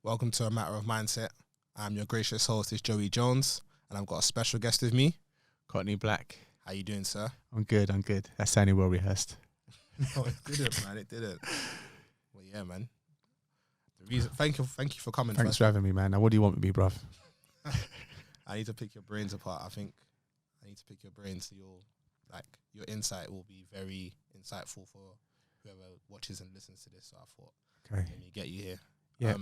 Welcome to A Matter of Mindset. I'm your gracious host, is Joey Jones, and I've got a special guest with me. Cockneyblack. How you doing, sir? I'm good. That sounded well rehearsed. No, it didn't, man. It didn't. Well, yeah, man. The reason. Thank you for coming. Thanks for having me, man. Now, what do you want with me, bruv? I need to pick your brains apart. I think I need to pick your brains so your insight will be very insightful for whoever watches and listens to this. So I thought, Okay. let me get you here. Yeah.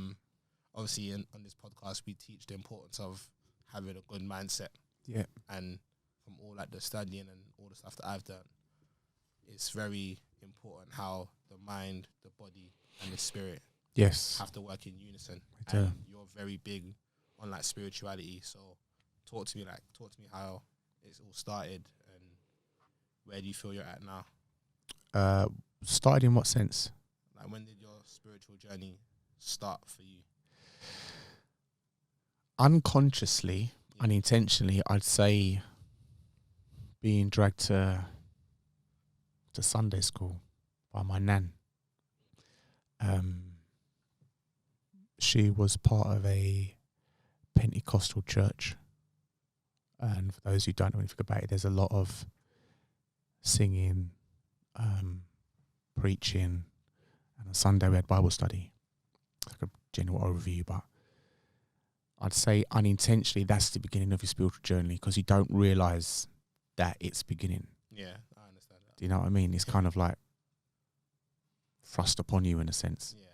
Obviously, on this podcast, we teach the importance of having a good mindset. Yeah. And from all like the studying and all the stuff that I've done, it's very important how the mind, the body, and the spirit have to work in unison. And you're very big on like spirituality. So talk to me how it's all started and where do you feel you're at now? Started in what sense? Like when did your spiritual journey start for you? Unconsciously, unintentionally, I'd say being dragged to Sunday school by my nan. She was part of a Pentecostal church. And for those who don't know anything about it, there's a lot of singing, preaching, and on Sunday we had Bible study. Like a general overview, but I'd say unintentionally that's the beginning of your spiritual journey because you don't realise that it's beginning. Yeah, I understand that. Do you know what I mean? It's kind of like thrust upon you in a sense. Yeah.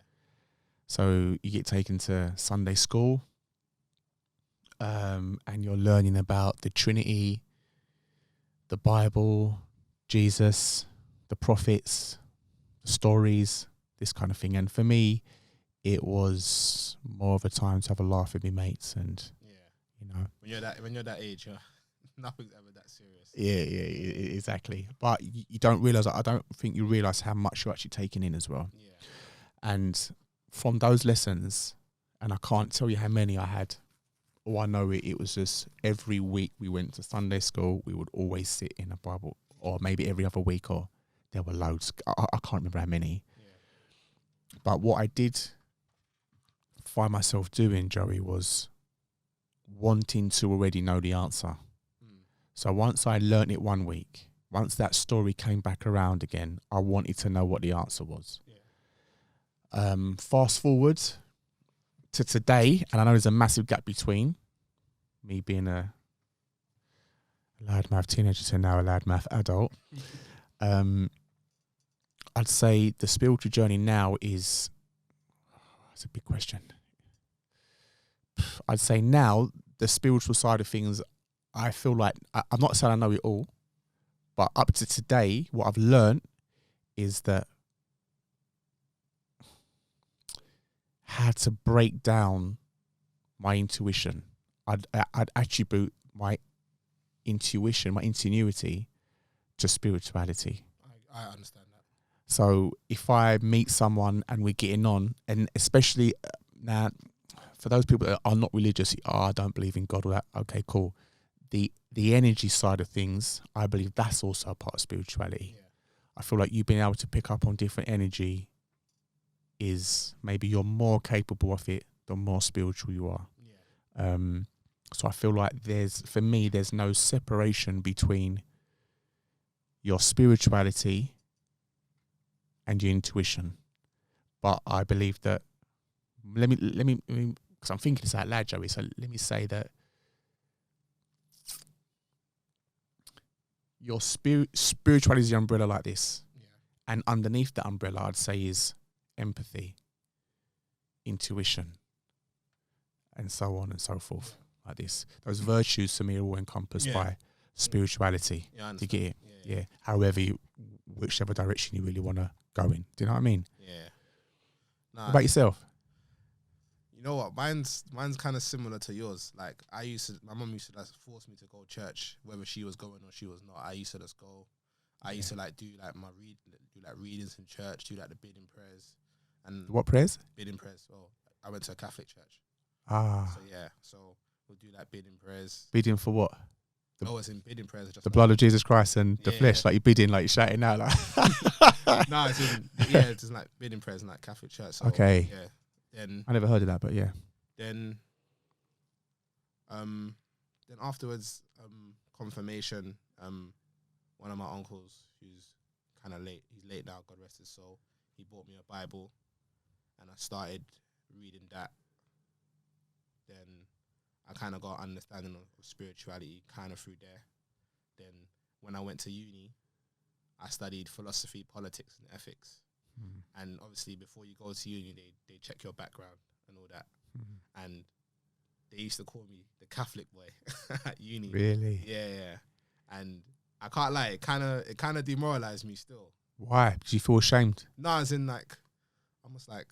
So you get taken to Sunday school, and you're learning about the Trinity, the Bible, Jesus, the prophets, the stories, this kind of thing. And for me, it was more of a time to have a laugh with my mates, and you know, when you're that age, nothing's ever that serious. Yeah, exactly. But you don't realize. I don't think you realize how much you're actually taking in as well. Yeah. And from those lessons, and I can't tell you how many I had. All I know it was just every week we went to Sunday school. We would always sit in a Bible, or maybe every other week, or there were loads. I can't remember how many. Yeah. But what I did find myself doing, Joey, was wanting to already know the answer. So once I learnt it one week, once that story came back around again, I wanted to know what the answer was. Yeah. Fast forward to today, and I know there's a massive gap between me being a loudmouth teenager to now a loudmouth adult. I'd say the spiritual journey now is, that's a big question. I'd say now the spiritual side of things, I feel like, I'm not saying I know it all, but up to today, what I've learned is that how to break down my intuition. I'd attribute my intuition, my ingenuity to spirituality. I understand that. So if I meet someone and we're getting on, and especially now, for those people that are not religious, I don't believe in God or that, okay, cool. The energy side of things, I believe that's also a part of spirituality. Yeah. I feel like you being able to pick up on different energy is maybe you're more capable of it the more spiritual you are. Yeah. So I feel like for me, there's no separation between your spirituality and your intuition. But I believe that, let me, because I'm thinking this out loud, Joey, so let me say that your spirituality is the umbrella like this. Yeah. And underneath that umbrella, I'd say is empathy, intuition, and so on and so forth, like this. Those virtues to me are all encompassed by spirituality. Yeah, to get it. Yeah. However, whichever direction you really want to go in. Do you know what I mean? Yeah. What about yourself? You know what? Mine's kind of similar to yours. Like my mum used to like force me to go to church, whether she was going or she was not. I used to just go. I used to like do like readings in church, do like the bidding prayers. And what prayers? Bidding prayers. Well, I went to a Catholic church. So we'll do like bidding prayers. Bidding for what? It's in bidding prayers. Just the blood of Jesus Christ and the flesh, like you're bidding, like you're shouting out, like. No, it's just like bidding prayers in like Catholic church. So, okay. Yeah. then I never heard of that, but yeah. Then afterwards, confirmation. One of my uncles, who's kind of late, he's late now, God rest his soul. He bought me a Bible, and I started reading that. Then I kind of got an understanding of spirituality kind of through there. Then when I went to uni, I studied philosophy, politics, and ethics. And obviously, before you go to uni, they check your background and all that. And they used to call me the Catholic boy at uni. Really? Yeah. And I can't lie, it kind of demoralized me still. Why? Did you feel ashamed? No, as in like, almost like,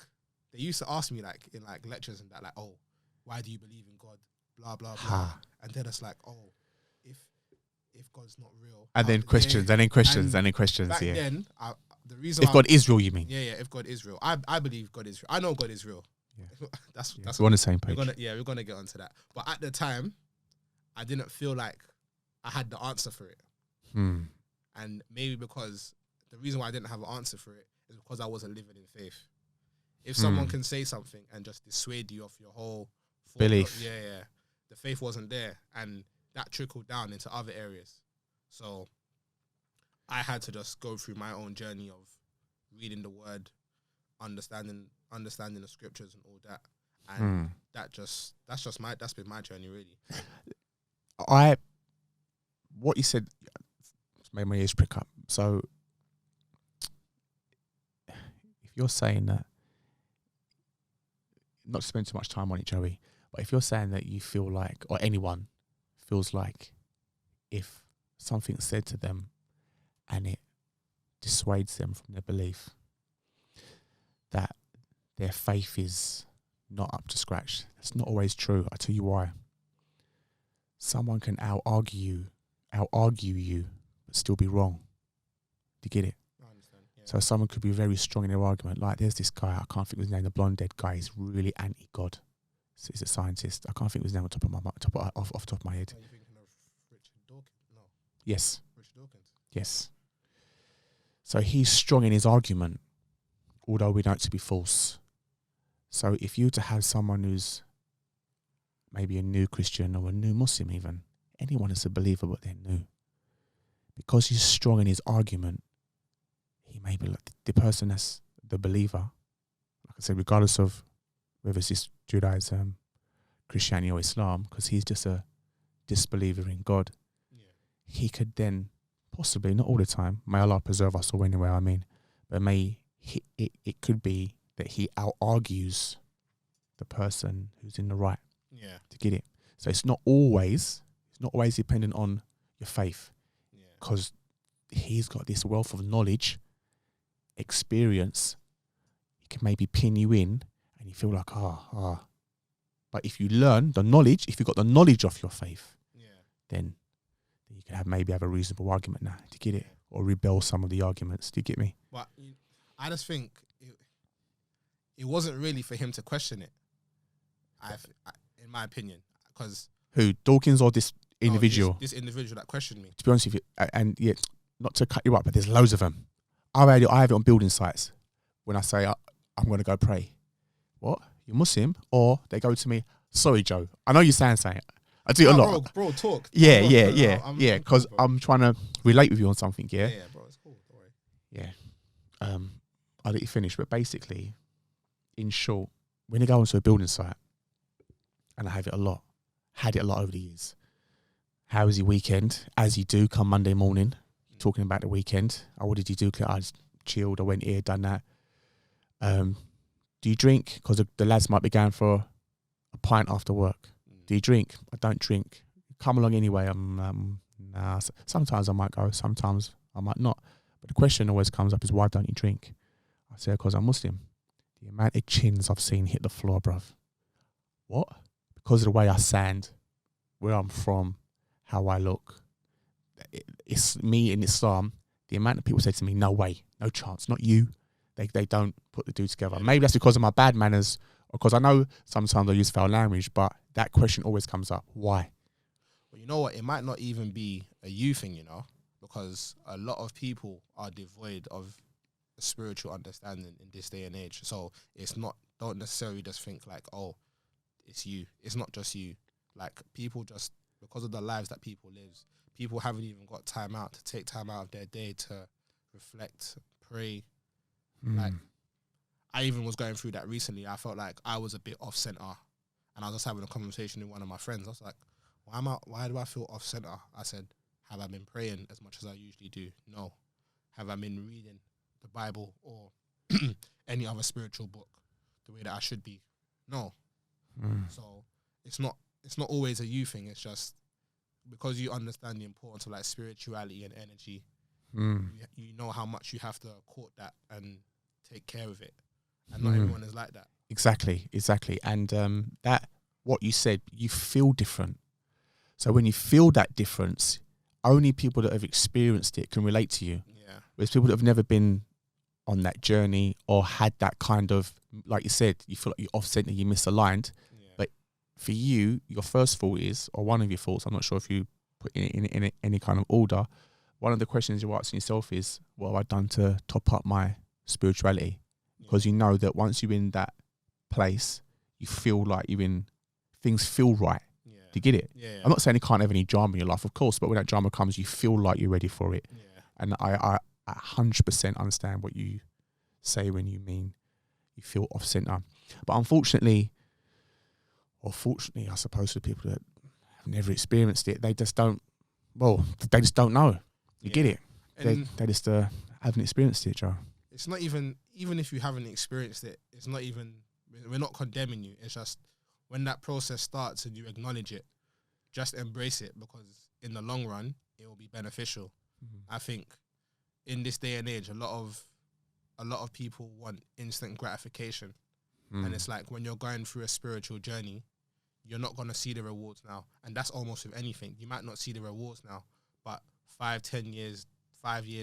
they used to ask me like in like lectures and that, like, oh, why do you believe in God? Blah, blah, blah. And then it's like, oh, if God's not real. And then questions, and then questions, and then questions, back yeah. then, the reason if God is real, you mean? Yeah, if God is real. I believe God is real. I know God is real. Yeah. That's we're on the same page. We're gonna get onto that. But at the time, I didn't feel like I had the answer for it. And maybe because the reason why I didn't have an answer for it is because I wasn't living in faith. If someone can say something and just dissuade you off your whole belief, the faith wasn't there, and that trickled down into other areas. So I had to just go through my own journey of reading the word, understanding the scriptures and all that. And that's been my journey, really. What you said made my ears prick up. So if you're saying that, not to spend too much time on it, Joey, but if you're saying that you feel like, or anyone feels like, if something's said to them and it dissuades them from their belief, that their faith is not up to scratch. That's not always true. I'll tell you why. Someone can out-argue you, but still be wrong. Do you get it? I understand. Yeah. So someone could be very strong in their argument. Like, there's this guy, I can't think of his name, the blonde-head guy. He's really anti-God. So he's a scientist. I can't think of his name off the top of my head. Are you thinking of Richard Dawkins? No. Yes. Richard Dawkins. Yes. So he's strong in his argument, although we know it to be false. So if you were to have someone who's maybe a new Christian or a new Muslim even, anyone is a believer but they're new, because he's strong in his argument, he may be like the person that's the believer, like I said, regardless of whether it's Judaism, Christianity or Islam, because he's just a disbeliever in God. Yeah. He could then possibly, not all the time, may Allah preserve us or anywhere, but it could be that he out-argues the person who's in the right. Yeah. To get it. So it's not always dependent on your faith, because he's got this wealth of knowledge, experience. He can maybe pin you in and you feel like, But if you learn the knowledge, if you've got the knowledge of your faith, then you can have a reasonable argument now. To get it? Or rebel some of the arguments. Do you get me? But I just think it wasn't really for him to question it, in my opinion. Because who, Dawkins or this individual? This individual that questioned me. To be honest with you, and yeah, not to cut you up, but there's loads of them. I have it on building sites. When I say I'm going to go pray, what? You're Muslim? Or they go to me, sorry, Joe, I know you're saying it. I do it a lot. Bro, talk. Yeah. Because I'm trying to relate with you on something. Yeah, bro, it's cool. Don't worry. Yeah. I'll let you finish, but basically, in short, when you go onto a building site, and I had it a lot over the years. How was your weekend? As you do, come Monday morning, talking about the weekend. Oh, what did you do? I just chilled. I went here, done that. Do you drink? Because the lads might be going for a pint after work. Do you drink? I don't drink. Come along anyway. Nah. Sometimes I might go. Sometimes I might not. But the question always comes up is, why don't you drink? I say, because I'm Muslim. The amount of chins I've seen hit the floor, bruv. What? Because of the way I sound, where I'm from, how I look. It's me in Islam. The amount of people say to me, no way, no chance, not you. They don't put the two together. Maybe that's because of my bad manners, or because I know sometimes I use foul language, but that question always comes up. Why? Well, you know what? It might not even be a you thing, because a lot of people are devoid of a spiritual understanding in this day and age. So it's not don't necessarily just think like, oh, it's you. It's not just you. Like, people just, because of the lives that people live, people haven't even got time out to take time out of their day to reflect, pray. Like, I even was going through that recently. I felt like I was a bit off center, and I was just having a conversation with one of my friends. I was like, why do I feel off center? I said, have I been praying as much as I usually do? No. Have I been reading the Bible or any other spiritual book the way that I should be? No. So it's not always a you thing. It's just because you understand the importance of like spirituality and energy, you know how much you have to court that and take care of it. And not everyone is like that. Exactly. And that, what you said, you feel different. So when you feel that difference, only people that have experienced it can relate to you. Yeah. Whereas people that have never been on that journey or had that kind of, like you said, you feel like you're off center, you're misaligned. Yeah. But for you, your first thought is, or one of your thoughts, I'm not sure if you put in any kind of order, one of the questions you're asking yourself is, what have I done to top up my spirituality? Because you know that once you're in that place, you feel like things feel right. Yeah. Do you get it? Yeah. I'm not saying you can't have any drama in your life, of course, but when that drama comes, you feel like you're ready for it. Yeah. And I 100% understand what you say when you mean you feel off center. But unfortunately, or fortunately, I suppose, for people that have never experienced it, they just don't know. You get it? They just haven't experienced it, Joe. It's not even if you haven't experienced it, it's not even, we're not condemning you. It's just when that process starts and you acknowledge it, just embrace it, because in the long run, it will be beneficial. I think in this day and age, a lot of people want instant gratification. And it's like when you're going through a spiritual journey, you're not going to see the rewards now. And that's almost with anything. You might not see the rewards now, but 5 years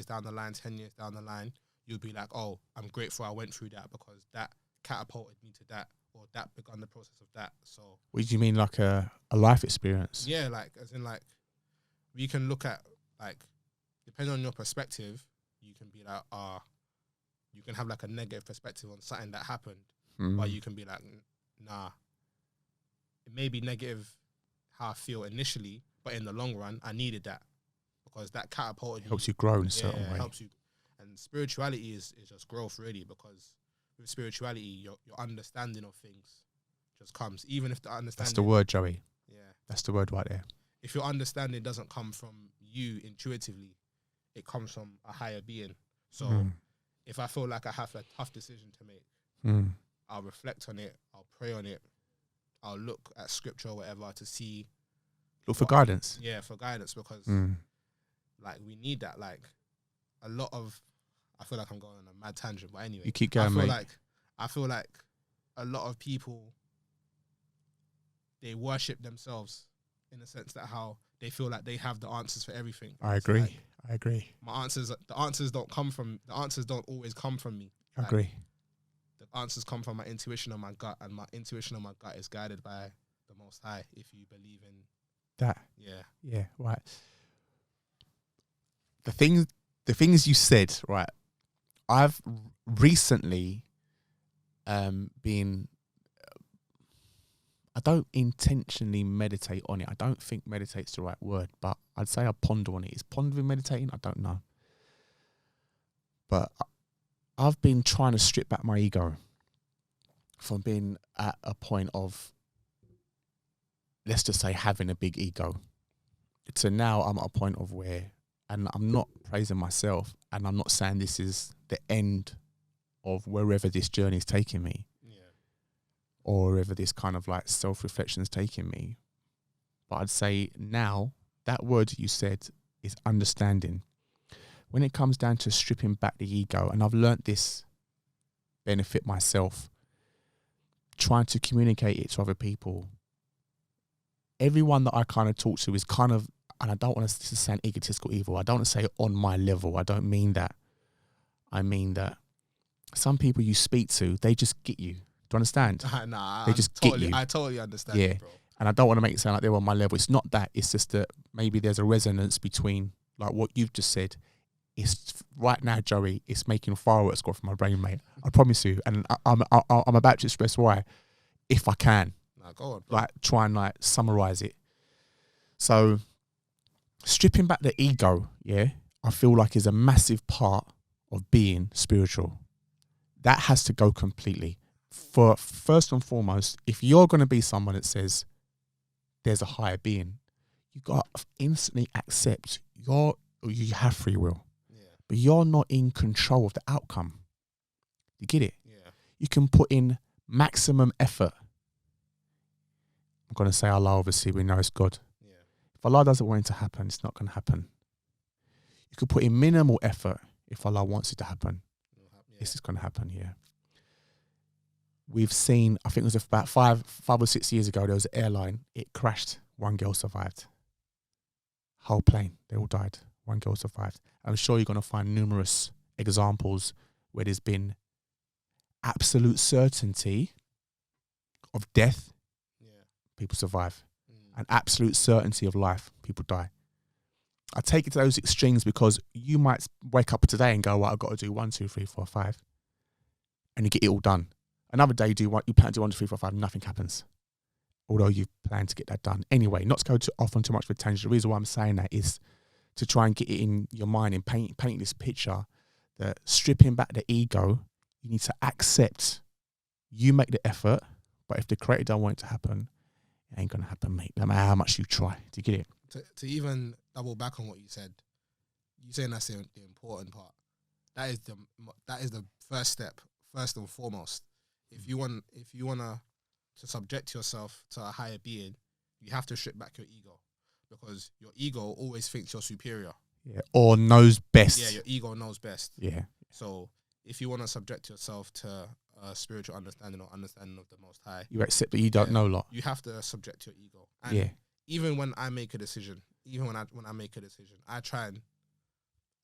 down the line, 10 years down the line, you'll be like, oh, I'm grateful I went through that because that catapulted me to that, or that begun the process of that. So what do you mean, like a life experience? Yeah, like as in like we can look at, like, depending on your perspective, you can be like, you can have like a negative perspective on something that happened, but you can be like, nah, it may be negative how I feel initially, but in the long run, I needed that because that catapulted helps you grow in a certain way. Helps you. And spirituality is just growth, really, because with spirituality, your understanding of things just comes, even if the understanding... That's the word, Joey. Yeah. That's the word right there. If your understanding doesn't come from you intuitively, it comes from a higher being. So if I feel like I have a tough decision to make, I'll reflect on it, I'll pray on it, I'll look at scripture or whatever to see... Look for guidance. Yeah, for guidance, because like we need that. Like a lot of... I feel like I'm going on a mad tangent, but anyway. You keep going, mate. I feel like a lot of people, they worship themselves in the sense that how they feel like they have the answers for everything. I agree. Like, I agree. The answers don't always come from me. I agree. The answers come from my intuition or my gut, and my intuition or my gut is guided by the Most High, if you believe in that. Yeah. Yeah, right. The things you said, right, I've recently been... I don't intentionally meditate on it. I don't think meditate's the right word, but I'd say I ponder on it. Is pondering meditating? I don't know. But I've been trying to strip back my ego from being at a point of, let's just say, having a big ego. So now I'm at a point of where, and I'm not praising myself, and I'm not saying this is the end of wherever this journey is taking me, or wherever this kind of like self-reflection is taking me. But I'd say now, that word you said is understanding. When it comes down to stripping back the ego, and I've learnt this benefit myself, trying to communicate it to other people. Everyone that I kind of talk to is kind of, and I don't want to sound egotistical either. I don't want to say on my level. I don't mean that. I mean that some people you speak to, they just get you. Do you understand? Nah, they just get you. I totally understand. Yeah, bro. And I don't want to make it sound like they're on my level. It's not that. It's just that maybe there's a resonance between like what you've just said it's right now, Joey, it's making fireworks go from my brain, mate. I promise you. And I'm about to express why, if I can. Nah, go on, bro. Like, try and like summarize it. So, stripping back the ego, yeah, I feel like is a massive part of being spiritual. That has to go completely. For first and foremost, if you're going to be someone that says there's a higher being, you got to instantly accept you have free will, but you're not in control of the outcome. You get it? Yeah. You can put in maximum effort. I'm going to say Allah, obviously, we know it's God. Yeah. If Allah doesn't want it to happen, it's not going to happen. You could put in minimal effort. If Allah wants it to happen, this is going to happen, yeah. We've seen, I think it was about five or 6 years ago, there was an airline, it crashed, one girl survived. Whole plane, they all died, one girl survived. I'm sure you're going to find numerous examples where there's been absolute certainty of death, people survive. And absolute certainty of life, people die. I take it to those extremes because you might wake up today and go, well, I've got to do 1, 2, 3, 4, 5. And you get it all done. Another day, you plan to do 1, 2, 3, 4, 5, nothing happens. Although you plan to get that done. Anyway, not to go off on too much of a tangent. The reason why I'm saying that is to try and get it in your mind and paint this picture that stripping back the ego, you need to accept you make the effort, but if the creator don't want it to happen, it ain't going to happen, mate. No matter how much you try. Do you get it? To even double back on what you said, you saying that's the important part. That is the first step, first and foremost. If you want to subject yourself to a higher being, you have to strip back your ego, because your ego always thinks you're superior. Yeah, or knows best. Yeah, your ego knows best. Yeah. So if you want to subject yourself to a spiritual understanding or understanding of the Most High, you accept that you don't know a lot. You have to subject your ego. And even when I make a decision, I try and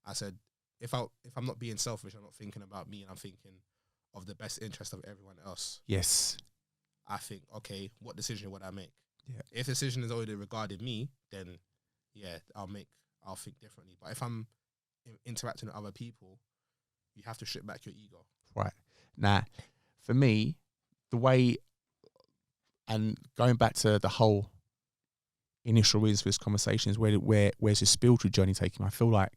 I said, if I'm not being selfish, I'm not thinking about me, and I'm thinking of the best interest of everyone else. Yes. I think, okay, what decision would I make? Yeah. If the decision is already regarding me, then I'll think differently. But if I'm interacting with other people, you have to strip back your ego. Right. Now, for me, the way, and going back to the whole initial reasons for this conversation is where's your spiritual journey taking me? I feel like,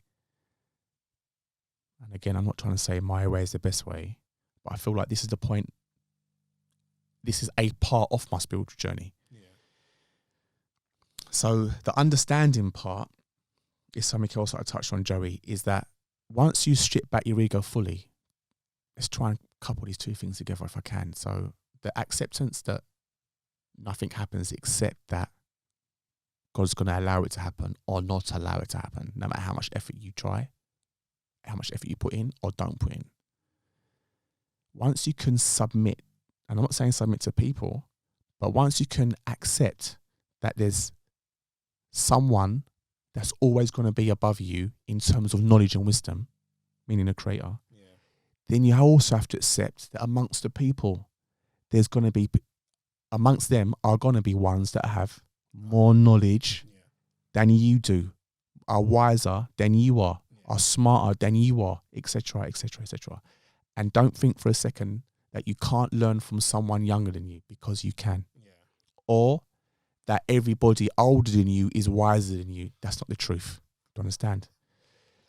and again, I'm not trying to say my way is the best way, but I feel like this is the point. This is a part of my spiritual journey. Yeah. So the understanding part is something else that I touched on, Joey, is that once you strip back your ego fully, let's try and couple these two things together if I can. So the acceptance that nothing happens except that God's going to allow it to happen or not allow it to happen, no matter how much effort you try, how much effort you put in or don't put in. Once you can submit, and I'm not saying submit to people, but once you can accept that there's someone that's always going to be above you in terms of knowledge and wisdom, meaning a creator, then you also have to accept that amongst the people, amongst them are going to be ones that have more knowledge than you do, are wiser than you are smarter than you are, etc., etc., etc. And don't think for a second that you can't learn from someone younger than you, because you can. Yeah. Or that everybody older than you is wiser than you. That's not the truth. Do you understand?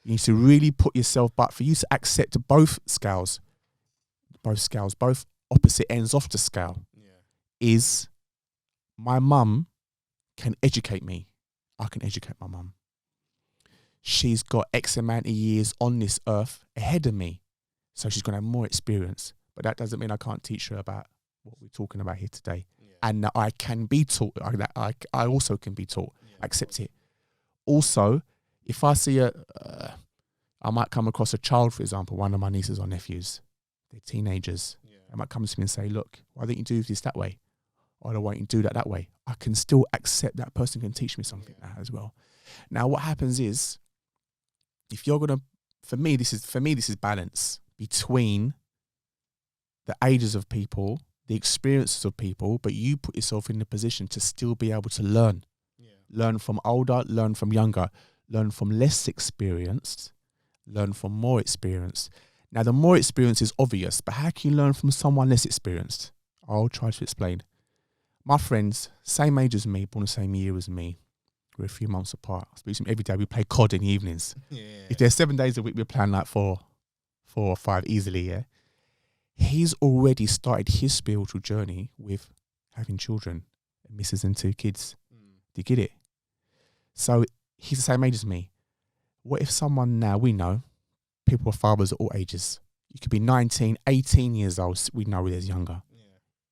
You need to really put yourself, but for you to accept both opposite ends of the scale, is my mum can educate me. I can educate my mum. She's got X amount of years on this earth ahead of me. So she's going to have more experience. But that doesn't mean I can't teach her about what we're talking about here today. Yeah. And that I can be taught. I also can be taught. Accept it. Also, if I see I might come across a child, for example, one of my nieces or nephews. They're teenagers. Yeah. They might come to me and say, look, why don't you do this that way? Or why don't you do that way? I can still accept that person can teach me something now as well. Now, what happens is, if you're going to, for me, this is balance between the ages of people, the experiences of people, but you put yourself in the position to still be able to learn. Yeah. Learn from older, learn from younger, learn from less experienced, learn from more experience. Now, the more experience is obvious, but how can you learn from someone less experienced? I'll try to explain. My friends, same age as me, born the same year as me, we're a few months apart. I speak to him every day. We play COD in the evenings. Yeah. If there's 7 days a week, we're playing like four or five easily, yeah? He's already started his spiritual journey with having children, a missus and 2 kids. Do you get it? So he's the same age as me. What if someone now, we know, people are fathers at all ages. You could be 19, 18 years old. We know there's younger. Yeah.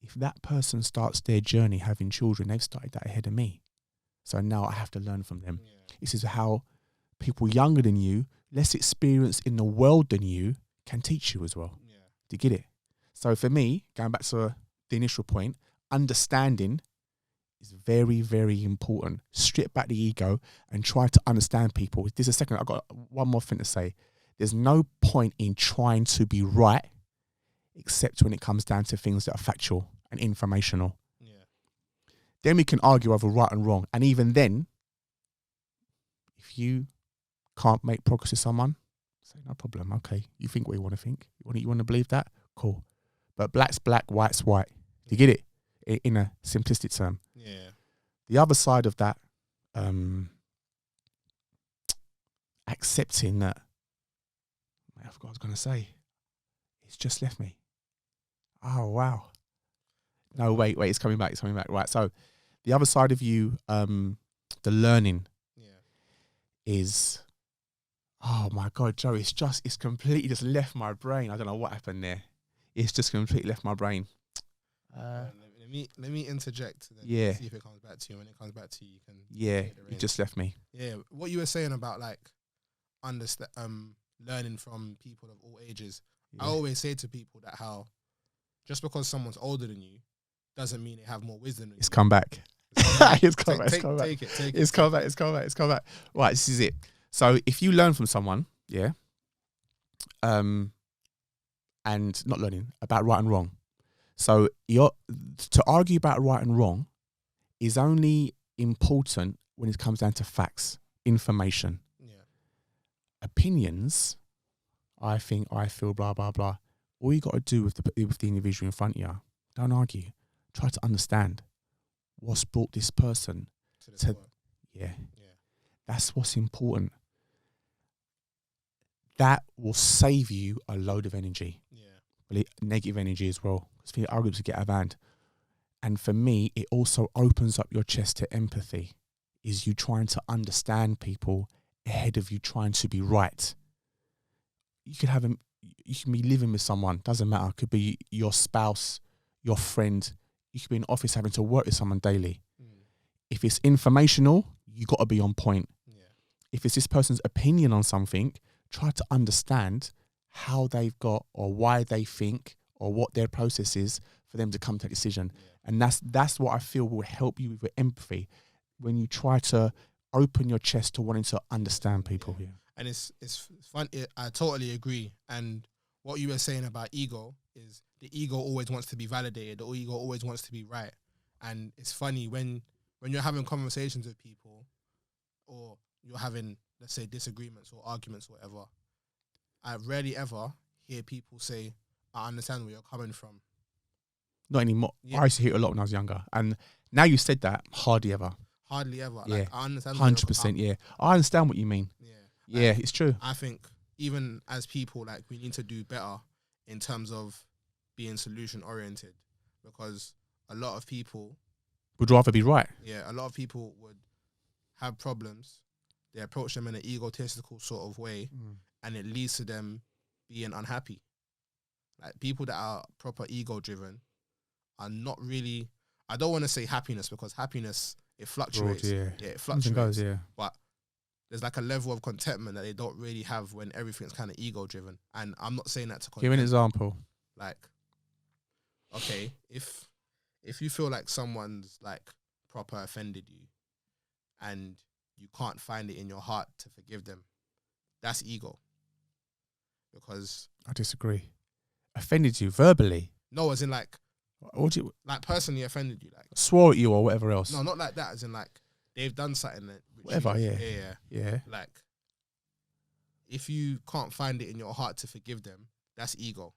If that person starts their journey having children, they've started that ahead of me. So now I have to learn from them. Yeah. This is how people younger than you, less experienced in the world than you, can teach you as well. Yeah. Do you get it? So for me, going back to the initial point, understanding is very, very important. Strip back the ego and try to understand people. There's a second, I've got one more thing to say. There's no point in trying to be right, except when it comes down to things that are factual and informational. Yeah. Then we can argue over right and wrong. And even then, if you can't make progress with someone, say no problem. Okay, you think what you want to think. You want to believe that? Cool. But black's black, white's white. Do you get it? In a simplistic term. Yeah. The other side of that, accepting that, I forgot what I was going to say. It's just left me. Oh, wow. No, wait, it's coming back. Right. So the other side of you, the learning is, oh my God, Joe, it's completely just left my brain. I don't know what happened there. It's just completely left my brain. Let me interject. Then see if it comes back to you. When it comes back to you, you can. Yeah, it just left me. Yeah, what you were saying about like learning from people of all ages. Yeah. I always say to people that how just because someone's older than you doesn't mean they have more wisdom than you. Come back. It's come back. Take it. It's come back. Right, this is it. So if you learn from someone, and not learning about right and wrong. So to argue about right and wrong is only important when it comes down to facts, information. Yeah. Opinions, I think, I feel, blah, blah, blah. All you got to do with the individual in front of you, don't argue. Try to understand what's brought this person to yeah. That's what's important. That will save you a load of energy. Yeah. Negative energy as well. Because the arguments get out of hand. And for me, it also opens up your chest to empathy. Is you trying to understand people ahead of you trying to be right. You can be living with someone, doesn't matter. It could be your spouse, your friend. You could be in office having to work with someone daily. If it's informational, you got to be on point. Yeah. If it's this person's opinion on something, try to understand how they've got or why they think or what their process is for them to come to a decision. Yeah. And that's what I feel will help you with empathy when you try to open your chest to wanting to understand people. Yeah. And it's fun. I totally agree. And what you were saying about ego is the ego always wants to be validated. The ego always wants to be right. And it's funny when you're having conversations with people or you're having, let's say, disagreements or arguments or whatever, I rarely ever hear people say, I understand where you're coming from. Not anymore. Yeah. I used to hear it a lot when I was younger. And now you said that, hardly ever. Yeah. Like, I understand. 100%, yeah. I understand what you mean. Yeah. Yeah, it's true. I think even as people, like, we need to do better in terms of being solution-oriented, because a lot of people would rather be right. Yeah, a lot of people would have problems. They approach them in an egotistical sort of way, and it leads to them being unhappy. Like, people that are proper ego-driven are not really, I don't want to say happiness, because happiness, it fluctuates. Broad, yeah, it fluctuates. But there's like a level of contentment that they don't really have when everything's kind of ego-driven. And I'm not saying that to give an example. Like, okay, if you feel like someone's like proper offended you and you can't find it in your heart to forgive them, that's ego. Because I disagree. Offended you verbally? No, as in like, what do you, like personally offended you, like swore at you or whatever else? No, not like that. As in like they've done something that whatever. Yeah. Like if you can't find it in your heart to forgive them, that's ego.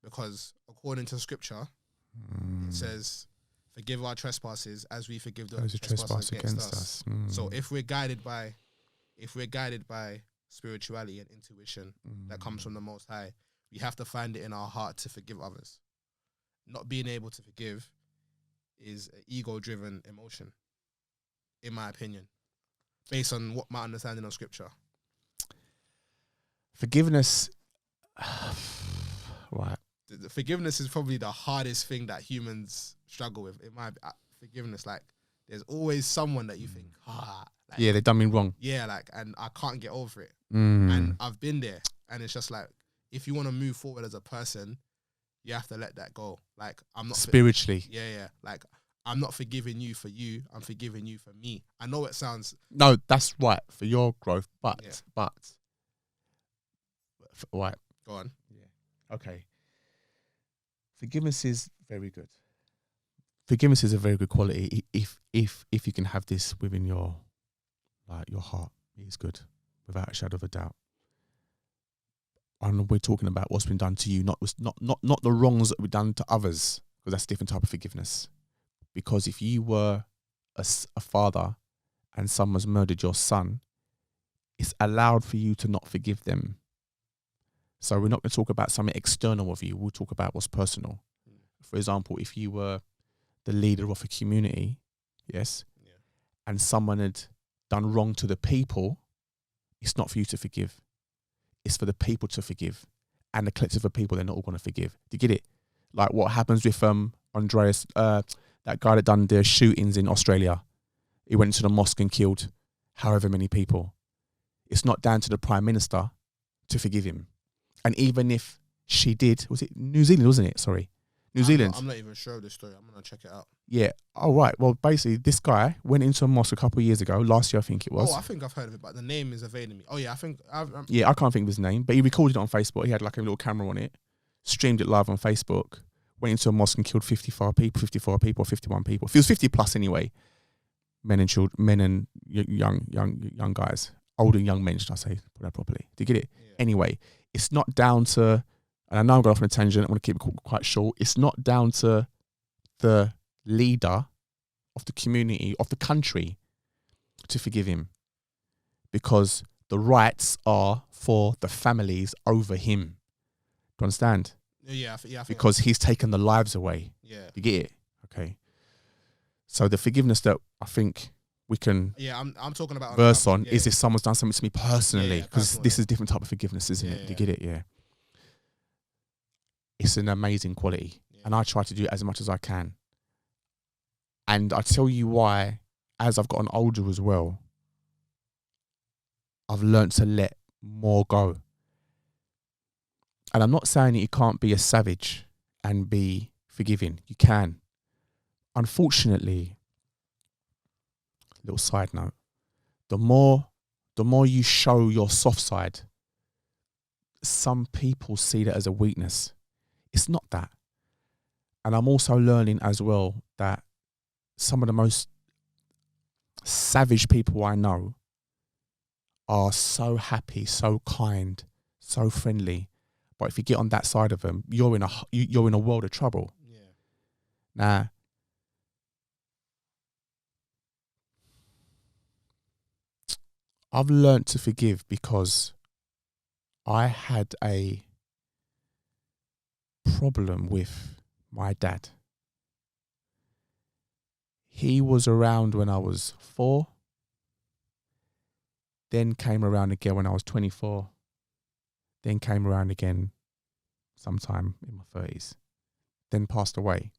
Because according to scripture, it says, forgive our trespasses as we forgive those who trespass against us. So if we're guided by spirituality and intuition that comes from the Most High, we have to find it in our heart to forgive others. Not being able to forgive is an ego-driven emotion, in my opinion, based on what my understanding of scripture. Forgiveness, right? The forgiveness is probably the hardest thing that humans struggle with. In my forgiveness, like there's always someone that you think, like, yeah, they've done me wrong. Yeah, like, and I can't get over it. And I've been there, and it's just like, if you want to move forward as a person, you have to let that go. Like, I'm not spiritually. Yeah. Like, I'm not forgiving you for you. I'm forgiving you for me. I know it sounds. No, that's right for your growth, but right. Go on. Yeah. Okay. Forgiveness is very good. Forgiveness is a very good quality. If you can have this within your heart, it is good, without a shadow of a doubt. And we're talking about what's been done to you, not the wrongs that were done to others, because that's a different type of forgiveness. Because if you were a father and someone's murdered your son, it's allowed for you to not forgive them. So we're not going to talk about something external of you. We'll talk about what's personal. For example, if you were the leader of a community, yes, and someone had done wrong to the people, it's not for you to forgive. It's for the people to forgive. And the collective of people, they're not all going to forgive. Do you get it? Like what happens with Andreas, that guy that done the shootings in Australia. He went into the mosque and killed however many people. It's not down to the Prime Minister to forgive him. And even if she did, was it New Zealand, wasn't it? Sorry. New Zealand. I'm not even sure of this story. I'm going to check it out. Yeah. Oh, right. Well, basically, this guy went into a mosque a couple of years ago. Last year, I think it was. Oh, I think I've heard of it, but the name is evading me. Oh, yeah, I think yeah, I can't think of his name, but he recorded it on Facebook. He had like a little camera on it, streamed it live on Facebook, went into a mosque and killed 54 people, or 51 people. If it was 50 plus anyway, men and children, men and young guys, older young men, should I say, put that properly. Do you get it? Yeah. Anyway, it's not down to, and I know I'm going off on a tangent, I want to keep it quite short. It's not down to the leader of the community, of the country, to forgive him, because the rights are for the families over him. Do you understand? Yeah. Because he's taken the lives away. Yeah. You get it? Okay. So the forgiveness that I think we can I'm talking about verse on is if someone's done something to me personally, because this is a different type of forgiveness, isn't it? You get it? Yeah. It's an amazing quality, and I try to do it as much as I can. And I tell you why, as I've gotten older as well, I've learned to let more go. And I'm not saying that you can't be a savage and be forgiving. You can. Unfortunately, little side note, the more you show your soft side, some people see that as a weakness. It's not that. And I'm also learning as well that some of the most savage people I know are so happy, so kind, so friendly. But if you get on that side of them, you're in a world of trouble. Yeah. Now, I've learned to forgive because I had a problem with my dad. He was around when I was 4, then came around again when I was 24, then came around again sometime in my 30s, then passed away.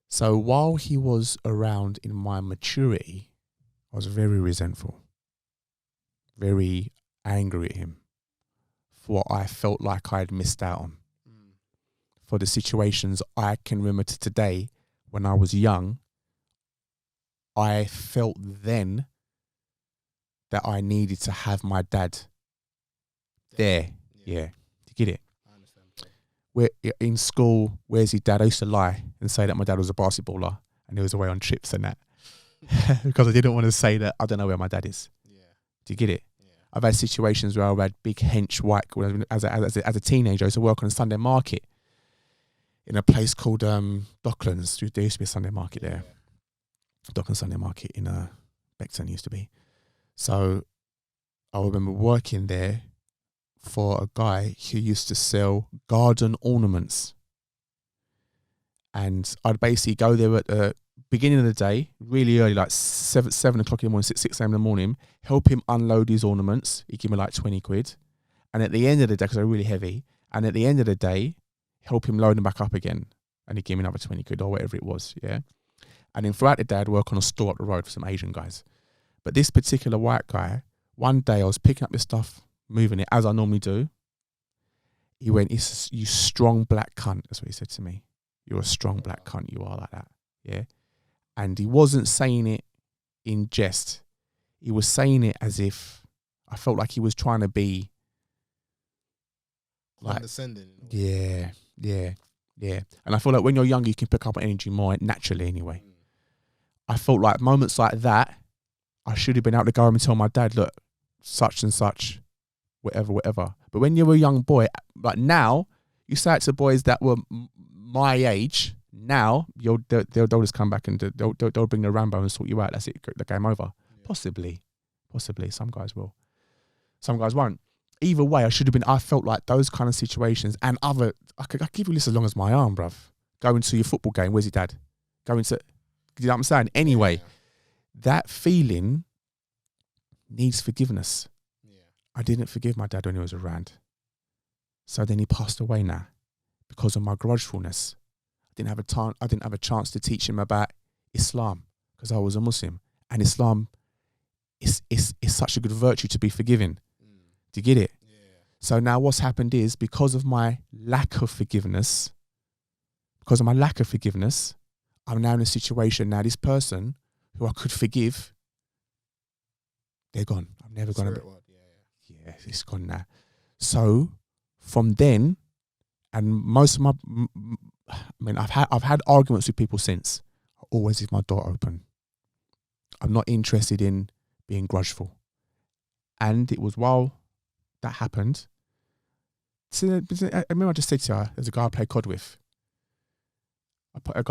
So while he was around in my maturity, I was very resentful, very angry at him for what I felt like I had missed out on. For the situations I can remember to today, when I was young, I felt then that I needed to have my dad there. Yeah. Do you get it? I understand. We're in school, where's his dad? I used to lie and say that my dad was a basketballer and he was away on trips and that. Because I didn't want to say that I don't know where my dad is. Yeah. Do you get it? Yeah. I've had situations where I've had big hench white, as a teenager. I used to work on a Sunday market in a place called Docklands. There used to be a Sunday market there. Docklands Sunday Market in Beckton used to be. So I remember working there for a guy who used to sell garden ornaments. And I'd basically go there at the beginning of the day, really early, like 7 o'clock in the morning, 6 a.m. in the morning, help him unload his ornaments. He'd give me like 20 quid. And at the end of the day, because they're really heavy, and at the end of the day, help him load them back up again. And he'd give me another 20 quid or whatever it was, yeah? And then throughout the day, I'd work on a store up the road for some Asian guys. But this particular white guy, one day I was picking up this stuff, moving it, as I normally do. He went, "You strong black cunt." That's what he said to me. "You're a strong black cunt, you are like that." Yeah. And he wasn't saying it in jest. He was saying it as if I felt like he was trying to be like condescending. Yeah. And I feel like when you're younger, you can pick up on energy more naturally anyway. I felt like moments like that, I should have been able to go home and tell my dad, "Look, such and such, whatever. But when you were a young boy, like now, you say it to boys that were my age. Now they'll just come back and they'll bring the Rambo and sort you out. That's it. The game over. Yeah. Possibly. Some guys will. Some guys won't. Either way, I felt like those kind of situations and other. I could give you this as long as my arm, bruv. Going to your football game. Where's your dad? Going to. You know what I'm saying? Anyway, that feeling needs forgiveness. Yeah. I didn't forgive my dad when he was around. So then he passed away now because of my grudgefulness. I didn't have a chance to teach him about Islam because I was a Muslim. And Islam is such a good virtue to be forgiven. Do you get it? Yeah. So now what's happened is because of my lack of forgiveness, I'm now in a situation now, this person who I could forgive, they're gone. I'm never going to. Yeah, it's gone now. So from then, and most of I've had arguments with people since. I always leave my door open. I'm not interested in being grudgeful. And it was while that happened. I remember I just said to her, there's a guy I play COD with. I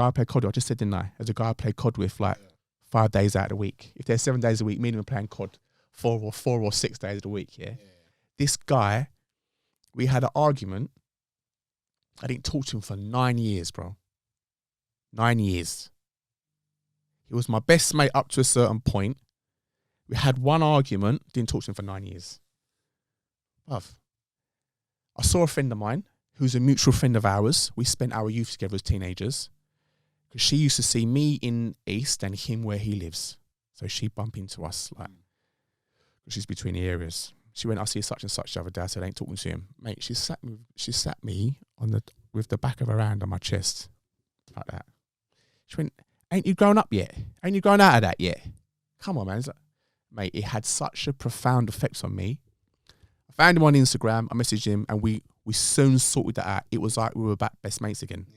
just said, didn't I? There's a guy I play COD with like 5 days out of the week. If there's 7 days a week, me and him are playing COD 4 or 6 days of the week, yeah? This guy, we had an argument. I didn't talk to him for 9 years, bro. 9 years. He was my best mate up to a certain point. We had one argument, didn't talk to him for 9 years. Bruv. I saw a friend of mine who's a mutual friend of ours. We spent our youth together as teenagers. Because she used to see me in East and him where he lives. So she'd bump into us, like, she's between the areas. She went, "I see such and such the other day." I said, "I ain't talking to him." Mate, she sat me with the back of her hand on my chest. Like that. She went, "Ain't you grown up yet? Ain't you grown out of that yet? Come on, man." It's like, mate, it had such a profound effect on me. I found him on Instagram, I messaged him, and we soon sorted that out. It was like we were back best mates again. Yeah.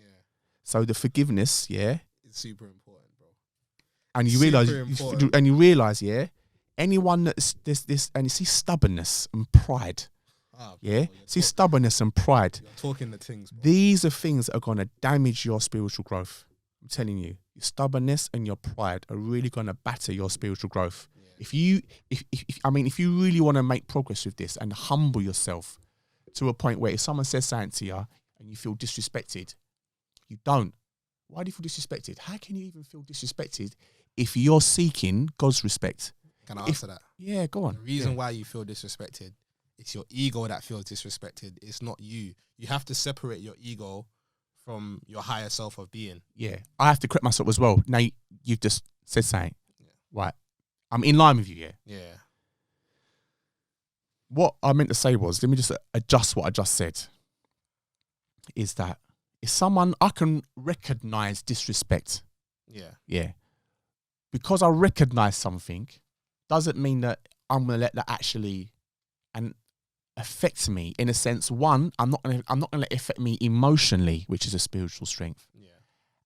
So the forgiveness, it's super important, bro. And you realize, anyone that's this, and you see stubbornness and pride. Stubbornness and pride. You're talking the things, bro. These are things that are going to damage your spiritual growth. I'm telling you, your stubbornness and your pride are really going to batter your spiritual growth. Yeah. If you really want to make progress with this and humble yourself to a point where if someone says something to you and you feel disrespected, you don't. Why do you feel disrespected? How can you even feel disrespected if you're seeking God's respect? Can I answer that? Yeah, go on. The reason why you feel disrespected, it's your ego that feels disrespected. It's not you. You have to separate your ego from your higher self of being. Yeah, I have to correct myself as well. Now, you've just said something. Yeah. Right. I'm in line with you, Yeah. What I meant to say was, let me just adjust what I just said, is that if someone, I can recognize disrespect. Yeah. Because I recognize something, doesn't mean that I'm going to let that actually affect me in a sense. One, I'm not going to let it affect me emotionally, which is a spiritual strength. Yeah.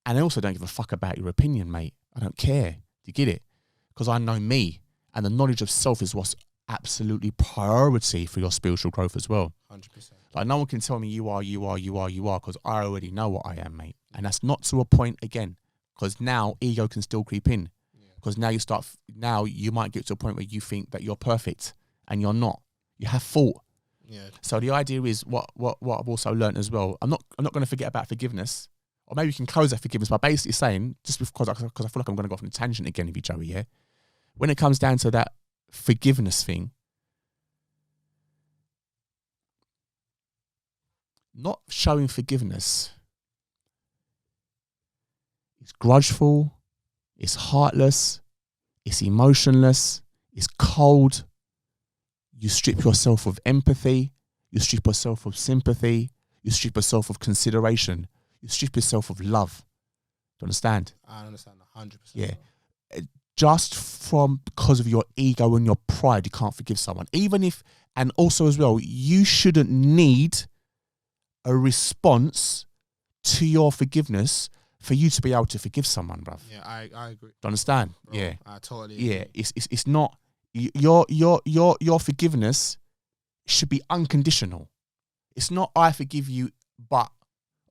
And I also don't give a fuck about your opinion, mate. I don't care. Do you get it? Because I know me, and the knowledge of self is what's absolutely priority for your spiritual growth as well. 100%. Like, no one can tell me you are, because I already know what I am, mate. And that's not to a point again, because now ego can still creep in. Because now you might get to a point where you think that you're perfect and you're not. You have fault. Yeah. So the idea is what I've also learned as well. I'm not going to forget about forgiveness, or maybe you can close that forgiveness by basically saying, just because I feel like I'm going to go off on a tangent again with you, Joey. Yeah. When it comes down to that forgiveness thing, not showing forgiveness is grudgeful, it's heartless, it's emotionless, it's cold. You strip yourself of empathy, you strip yourself of sympathy, you strip yourself of consideration, you strip yourself of love. Do you understand? I understand 100%. Yeah. Just because of your ego and your pride, you can't forgive someone. Even if, and also as well, you shouldn't need a response to your forgiveness for you to be able to forgive someone, bruv. Yeah, I agree. Do you understand? Bro, yeah. I totally agree. Yeah, it's not, your forgiveness should be unconditional. It's not I forgive you, or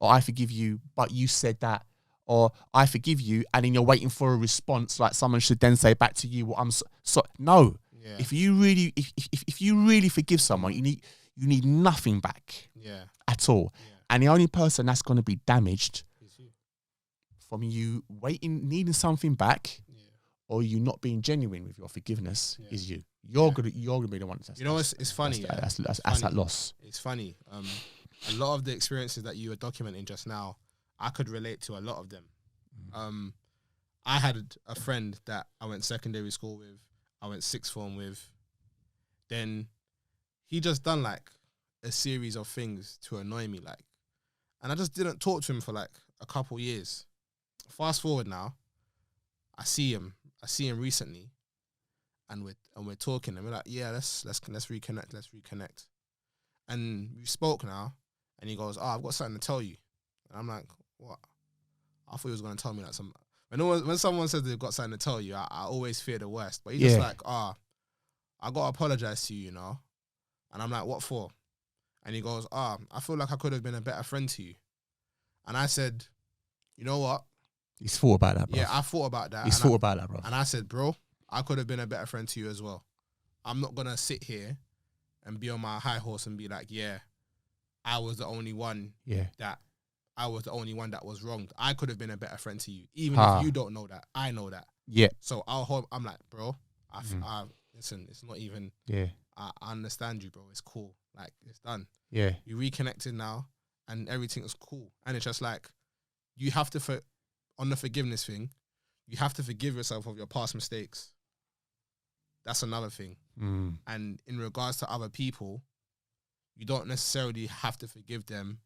I forgive you, but you said that, or I forgive you, and then you're waiting for a response, like someone should then say back to you, well, I'm so no. Yeah. If you really forgive someone, you need nothing back. Yeah. At all. Yeah. And the only person that's going to be damaged from you needing something back, or you not being genuine with your forgiveness is you. You're gonna be the one. It's funny. That's that loss. It's funny. A lot of the experiences that you were documenting just now, I could relate to a lot of them. I had a friend that I went secondary school with. I went sixth form with. Then he just done like a series of things to annoy me, like, and I just didn't talk to him for like a couple years. Fast forward now, I see him recently, and we're talking, and we're like, yeah, let's reconnect. And we spoke now, and he goes, oh, I've got something to tell you. And I'm like, what? I thought he was going to tell me like something. When someone says they've got something to tell you, I always fear the worst. But he's just like, I got to apologize to you, you know? And I'm like, what for? And he goes, I feel like I could have been a better friend to you. And I said, you know what? He's thought about that, bro. Yeah, I thought about that. He's thought about that, bro. And I said, bro, I could have been a better friend to you as well. I'm not going to sit here and be on my high horse and be like, yeah, I was the only one that was wronged. I could have been a better friend to you. Even if you don't know that, I know that. Yeah. So I'm like, bro, listen, it's not even, I understand you, bro. It's cool. Like, it's done. Yeah. You reconnected now and everything is cool. And it's just like, you have to, on the forgiveness thing, you have to forgive yourself of your past mistakes. That's another thing. And in regards to other people, you don't necessarily have to forgive them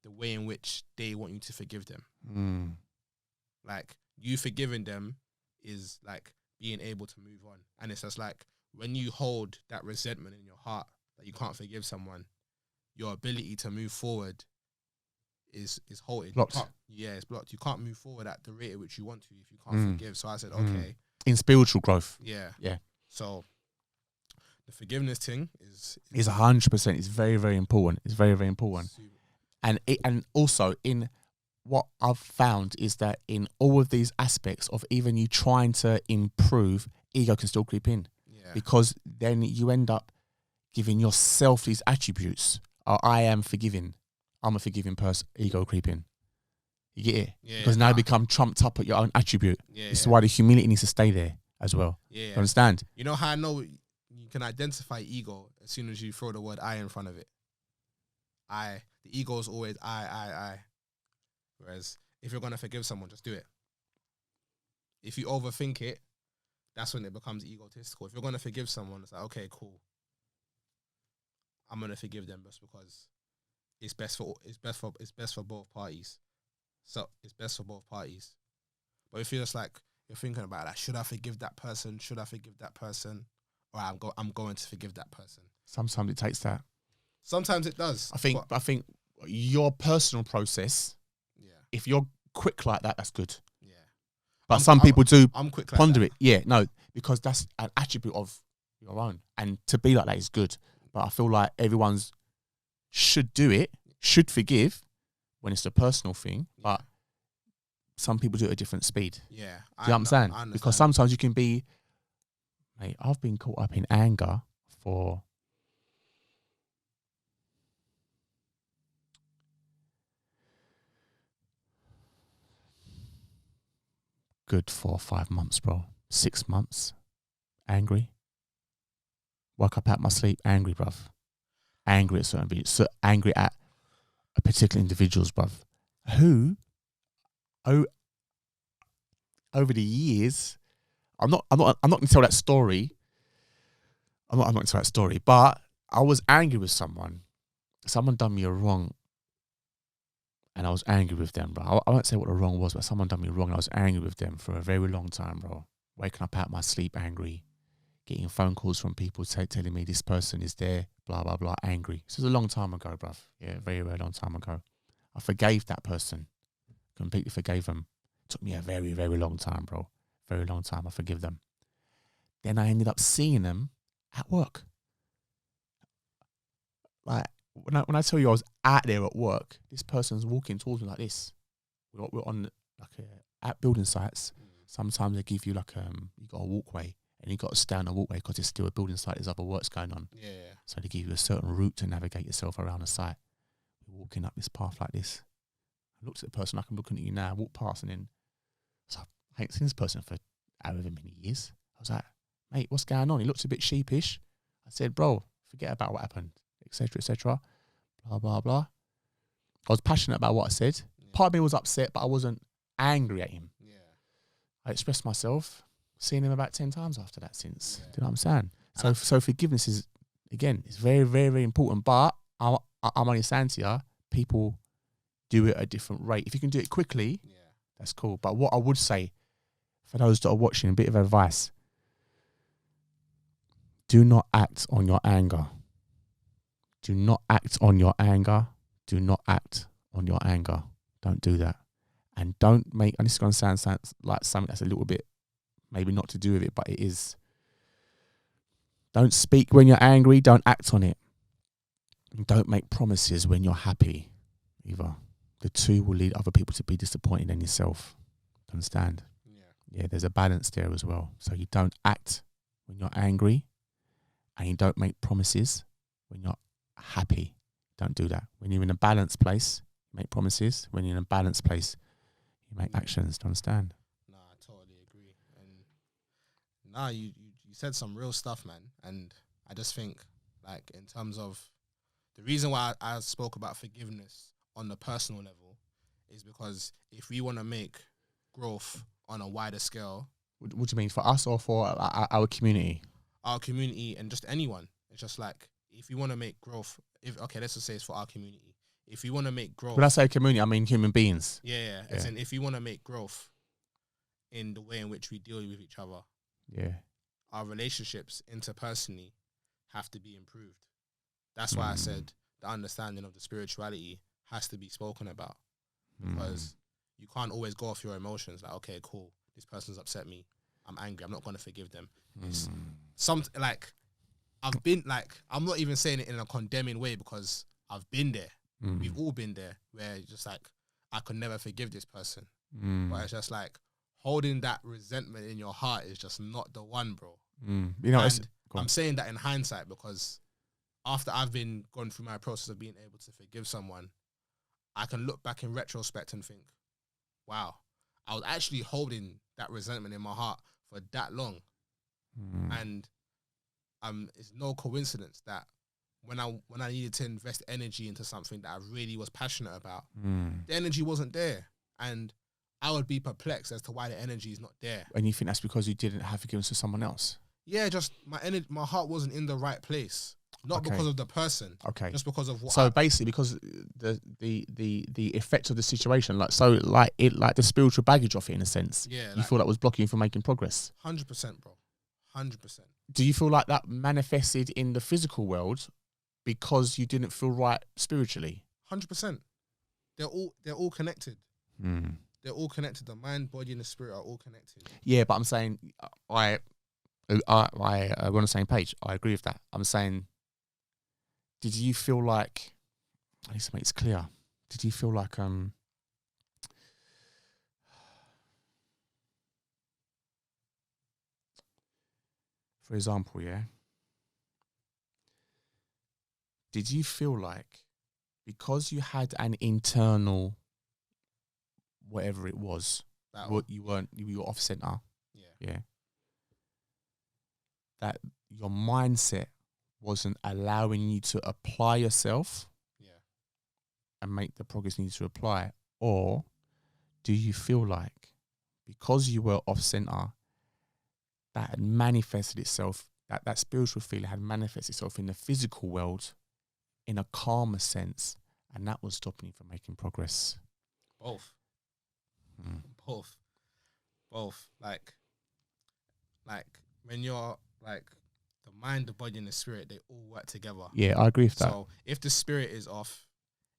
the way in which they want you to forgive them. Like, you forgiving them is like being able to move on. And it's just like, when you hold that resentment in your heart that you can't forgive someone, your ability to move forward is halted. Blocked. It's blocked. You can't move forward at the rate at which you want to if you can't forgive. So I said, okay. In spiritual growth. Yeah. Yeah. So the forgiveness thing is 100%. It's very, very important. It's very, very important. And also in what I've found is that in all of these aspects of even you trying to improve, ego can still creep in. Yeah. Because then you end up giving yourself these attributes. I am forgiving. I'm a forgiving person. Ego creep in. You get it? Yeah. Because now you become trumped up at your own attribute. Yeah. This is why the humility needs to stay there as well. Yeah. You understand? You know how I know you can identify ego as soon as you throw the word I in front of it? The ego is always I. Whereas if you're going to forgive someone, just do it. If you overthink it, that's when it becomes egotistical. If you're going to forgive someone, it's like, okay, cool. I'm going to forgive them just because it's best for both parties. So it's best for both parties. But if you're just like, you're thinking about like, should I forgive that person? Should I forgive that person? Or I'm going to forgive that person. Sometimes it takes that. Sometimes it does. I think your personal process, if you're quick like that, that's good. Yeah. But some people do I'm quick ponder it. Yeah, no, because that's an attribute of your own. And to be like that is good. But I feel like everyone's should do it, should forgive when it's a personal thing, but some people do it at a different speed. Yeah. Do you know what I'm saying? Because sometimes you can be, mate, I've been caught up in anger for good 4 or 5 months, bro. 6 months. Angry. Woke up out my sleep, angry, bruv. Angry at certain people. So angry at a particular individuals, bruv. Who, over the years, I'm not gonna tell that story. I'm not gonna tell that story. But I was angry with someone. Someone done me a wrong, and I was angry with them, bro. I won't say what the wrong was, but someone done me wrong, and I was angry with them for a very long time, bro. Waking up out my sleep, angry. Getting phone calls from people telling me this person is there, blah, blah, blah, angry. This was a long time ago, bruv. Yeah, very, very long time ago. I forgave that person. Completely forgave them. It took me a very, very long time, bro. Very long time. I forgive them. Then I ended up seeing them at work. Like, when I tell you I was out there at work, this person's walking towards me like this. We're on like at building sites. Sometimes they give you like you got a walkway. And you got to stay on the walkway because it's still a building site. There's other works going on. Yeah. So they give you a certain route to navigate yourself around the site. You're walking up this path like this. I looked at the person, like I'm looking at you now, I walked past and then, so I ain't seen this person for however many years. I was like, mate, what's going on? He looks a bit sheepish. I said, bro, forget about what happened, etc., blah, blah, blah. I was passionate about what I said. Yeah. Part of me was upset, but I wasn't angry at him. Yeah. I expressed myself. Seen him about 10 times after that since. Yeah. Do you know what I'm saying? So forgiveness is, again, it's very, very, very important. But I'm only saying to you, people do it at a different rate. If you can do it quickly, that's cool. But what I would say, for those that are watching, a bit of advice, do not act on your anger. Do not act on your anger. Do not act on your anger. Don't do that. And don't make, and this is going to sound like something that's a little bit, maybe not to do with it, but it is. Don't speak when you're angry. Don't act on it. And don't make promises when you're happy either. The two will lead other people to be disappointed in yourself. Understand? Yeah, there's a balance there as well. So you don't act when you're angry and you don't make promises when you're happy. Don't do that. When you're in a balanced place, you make promises. When you're in a balanced place, you make actions. Do you understand? Nah, you said some real stuff, man. And I just think, like, in terms of the reason why I spoke about forgiveness on the personal level is because if we want to make growth on a wider scale. What do you mean, for us or for our community? Our community and just anyone. It's just like, if you want to make growth, let's just say it's for our community. If you want to make growth. When I say community, I mean human beings. Yeah. As in, if you want to make growth in the way in which we deal with each other. Yeah, our relationships interpersonally have to be improved. That's why I said the understanding of the spirituality has to be spoken about, because you can't always go off your emotions. Like, okay, cool, this person's upset me, I'm angry, I'm not going to forgive them. I've been like, I'm not even saying it in a condemning way because I've been there. We've all been there where it's just like, I could never forgive this person, but it's just like, holding that resentment in your heart is just not the one, bro. You know, I'm saying that in hindsight because after I've gone through my process of being able to forgive someone, I can look back in retrospect and think, wow, I was actually holding that resentment in my heart for that long. And it's no coincidence that when I needed to invest energy into something that I really was passionate about, the energy wasn't there. And I would be perplexed as to why the energy is not there. And you think that's because you didn't have forgiveness to someone else? Yeah, just my heart wasn't in the right place. Not because of the person. Okay. Just because of what. So basically, because the effect of the situation, like the spiritual baggage of it, in a sense. Yeah. You feel that was blocking you from making progress. 100%, bro. 100%. Do you feel like that manifested in the physical world because you didn't feel right spiritually? 100%. They're all connected. They're all connected. The mind, body, and the spirit are all connected. Yeah, but I'm saying We're on the same page. I agree with that. I'm saying, did you feel like, I need to make this clear, did you feel like, for example, yeah, did you feel like because you had an internal, whatever it was, you were off center, yeah, that your mindset wasn't allowing you to apply yourself, and make the progress you need to apply? Or do you feel like because you were off center, that had manifested itself, that spiritual feeling had manifested itself in the physical world in a calmer sense, and that was stopping you from making progress? Both. Both. Like when you're like the mind, the body, and the spirit, they all work together. Yeah, I agree with that. So if the spirit is off,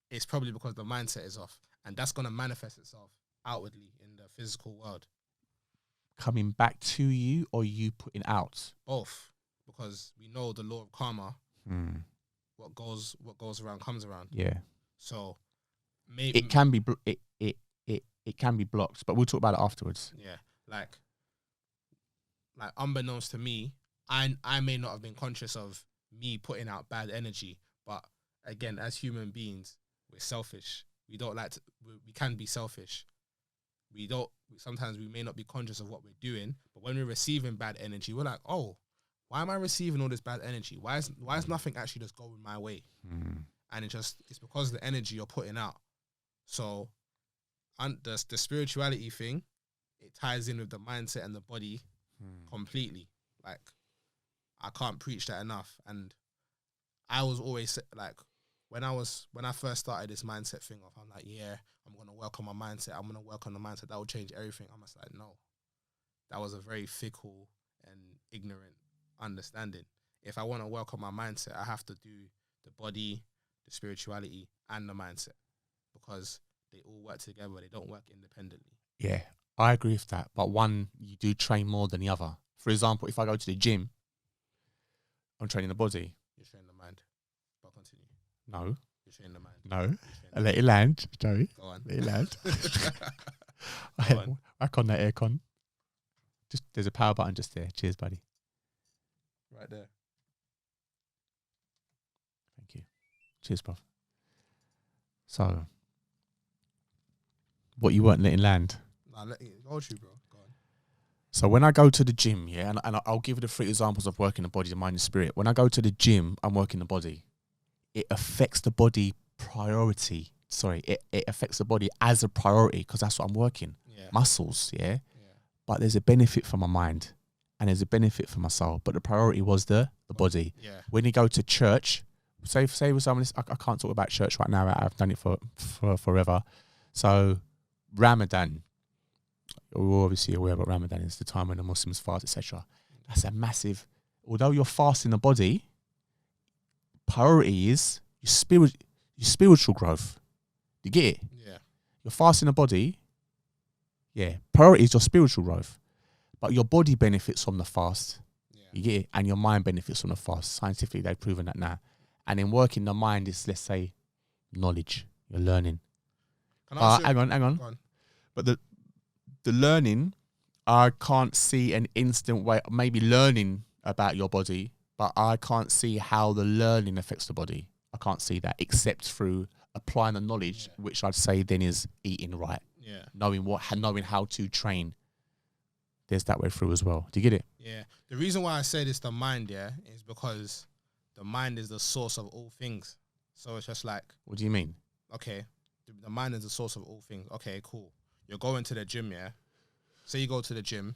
it's probably because the mindset is off, and that's going to manifest itself outwardly in the physical world. Coming back to you, or you putting out? Both, because we know the law of karma. What goes around comes around. Yeah. So maybe it can be it can be blocked, but we'll talk about it afterwards. Yeah, like unbeknownst to me, I may not have been conscious of me putting out bad energy, but again, as human beings, we're selfish. We don't like to. We can be selfish. Sometimes we may not be conscious of what we're doing, but when we're receiving bad energy, we're like, oh, why am I receiving all this bad energy? Why is nothing actually just going my way? And it's because of the energy you're putting out. So, the spirituality thing, it ties in with the mindset and the body completely. Like, I can't preach that enough. And I was always like, when I first started this mindset thing off, I'm like, yeah, I'm going to work on my mindset. I'm going to work on the mindset. That will change everything. I'm just like, no. That was a very fickle and ignorant understanding. If I want to work on my mindset, I have to do the body, the spirituality, and the mindset, because they all work together. They don't work independently. Yeah, I agree with that. But one, you do train more than the other. For example, if I go to the gym, I'm training the body. You're training the mind. But continue. No. You're training the mind. No. I let it land, Joey. Go on. Let it land. Go on. Back on that aircon. Just there's a power button just there. Cheers, buddy. Right there. Thank you. Cheers, bruv. So, what you weren't letting land? Nah, let it go to you, bro. Go on. So when I go to the gym, yeah, and I'll give you the 3 examples of working the body, the mind, and spirit. When I go to the gym, I'm working the body. It affects the body priority. Sorry, it affects the body as a priority because that's what I'm working. Yeah. Muscles, yeah? But there's a benefit for my mind and there's a benefit for my soul. But the priority was the body. Yeah. When you go to church, say with someone, I can't talk about church right now. I've done it for forever. So Ramadan, we're obviously aware what Ramadan is, the time when the Muslims fast, etc. That's a massive, although you're fasting the body, priority is your spiritual growth. You get it? Yeah. You're fasting the body. Yeah. Priority is your spiritual growth. But your body benefits from the fast. Yeah. You get it? And your mind benefits from the fast. Scientifically, they've proven that now. And in working the mind is, let's say, knowledge. You're learning. Hang on. But the learning, I can't see an instant way, maybe learning about your body, but I can't see how the learning affects the body. I can't see that except through applying the knowledge, which I'd say then is eating right. Yeah. Knowing how to train. There's that way through as well. Do you get it? Yeah. The reason why I said it's the mind, is because the mind is the source of all things. So it's just like... What do you mean? Okay, the mind is the source of all things. Okay, cool. You're going to the gym, yeah? Say you go to the gym,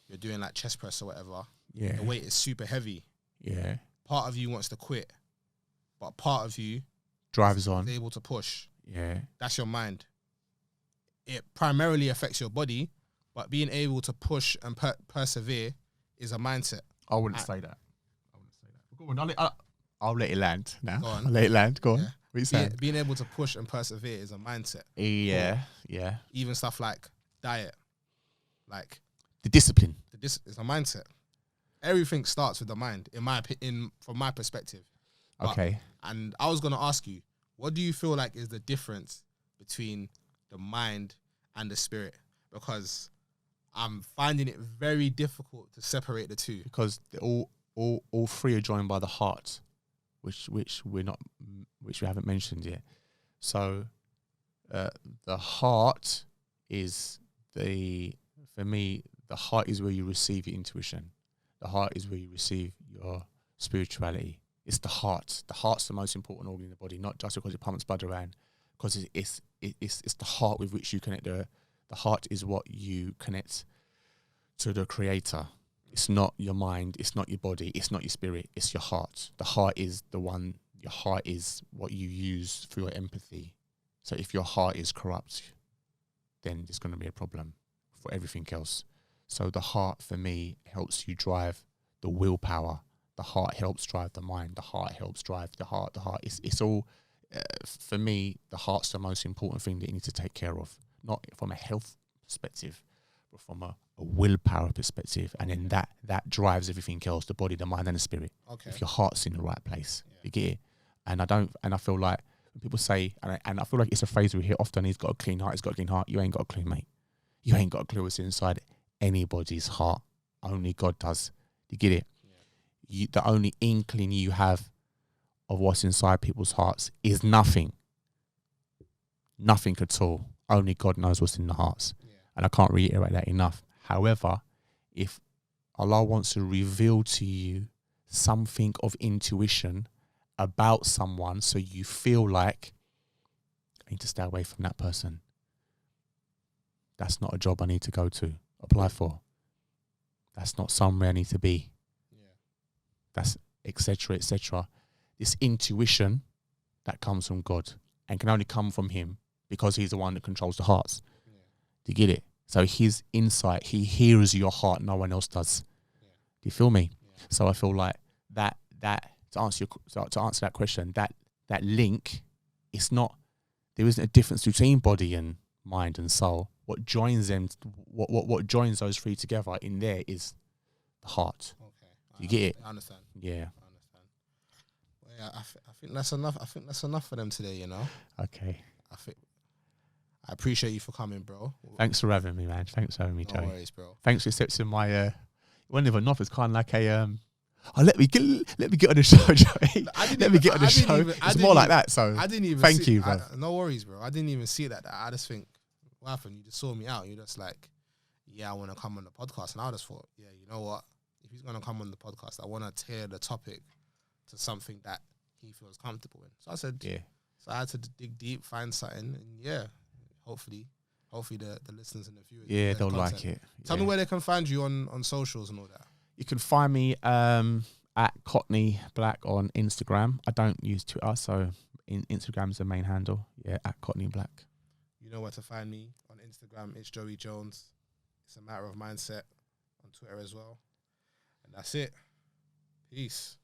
you're doing like chest press or whatever. Yeah. The weight is super heavy. Yeah. Part of you wants to quit, but part of you... drives on. Is able to push. Yeah. That's your mind. It primarily affects your body, but being able to push and persevere is a mindset. I wouldn't say that. Go on, I'll let it land now. Go on. I'll let it land. Go on. Yeah. What are you saying? Being able to push and persevere is a mindset. Yeah, Or yeah. even stuff like diet. Like... The discipline. It's a mindset. everything starts with the mind, from my perspective. Okay. And I was gonna ask you, what do you feel like is the difference between the mind and the spirit? Because I'm finding it very difficult to separate the two. Because all three are joined by the heart, which we haven't mentioned yet. So the heart is for me, the heart is where you receive your intuition. The heart is where you receive your spirituality. It's the heart. The heart's the most important organ in the body, not just because it pumps blood around, because it's the heart with which you connect. The heart is what you connect to the creator. It's not your mind, it's not your body, it's not your spirit, it's your heart. The heart is your heart is what you use for your empathy. So if your heart is corrupt, then there's going to be a problem for everything else. So the heart, for me, helps you drive the willpower. The heart helps drive the mind. The heart helps drive the heart. It's all, for me, the heart's the most important thing that you need to take care of. Not from a health perspective, but from a willpower perspective. And then that drives everything else, the body, the mind, and the spirit. Okay. If your heart's in the right place, you get it. And I feel like when people say, and I feel like it's a phrase we hear often, he's got a clean heart, he's got a clean heart. You ain't got a clean, mate. You ain't got a clue what's inside anybody's heart. Only God does. You get it? Yeah. The only inkling you have of what's inside people's hearts is nothing. Nothing at all. Only God knows what's in the hearts. Yeah. And I can't reiterate that enough. However, if Allah wants to reveal to you something of intuition about someone, so you feel like, I need to stay away from that person, that's not a job I need to go to, apply for. That's not somewhere I need to be. Yeah. That's etc., etc. This intuition that comes from God and can only come from him because he's the one that controls the hearts. Yeah. Do you get it? So his insight, he hears your heart, no one else does. Yeah. Do you feel me? Yeah. So I feel like that to answer that question, that link, it's not, there isn't a difference between body and mind and soul. What joins them, what joins those three together in there is the heart. Okay. You get it? I understand. Yeah. I understand. Well, yeah, I think that's enough. I think that's enough for them today, you know? Okay. I appreciate you for coming, bro. Thanks for having me, man. Thanks for having me, Joey. No worries, bro. Thanks for accepting my, it wasn't even enough. It's kind of like a, let me get on the show, Joey. Let me get on the show. It's more like that, so I didn't even thank you, bro. No worries, bro. I didn't even see that. I just think, what happened? You just saw me out. You're just like, yeah, I want to come on the podcast. And I just thought, yeah, you know what? If he's going to come on the podcast, I want to tailor the topic to something that he feels comfortable in. So I said, yeah. So I had to dig deep, find something, and yeah, hopefully the listeners and the viewers, yeah, they'll like it. Tell me where they can find you on socials and all that. You can find me at Cockneyblack on Instagram. I don't use Twitter, so Instagram's the main handle. Yeah, at Cockneyblack. You know where to find me on Instagram. It's Joey Jones. It's a matter of mindset on Twitter as well. And that's it. Peace.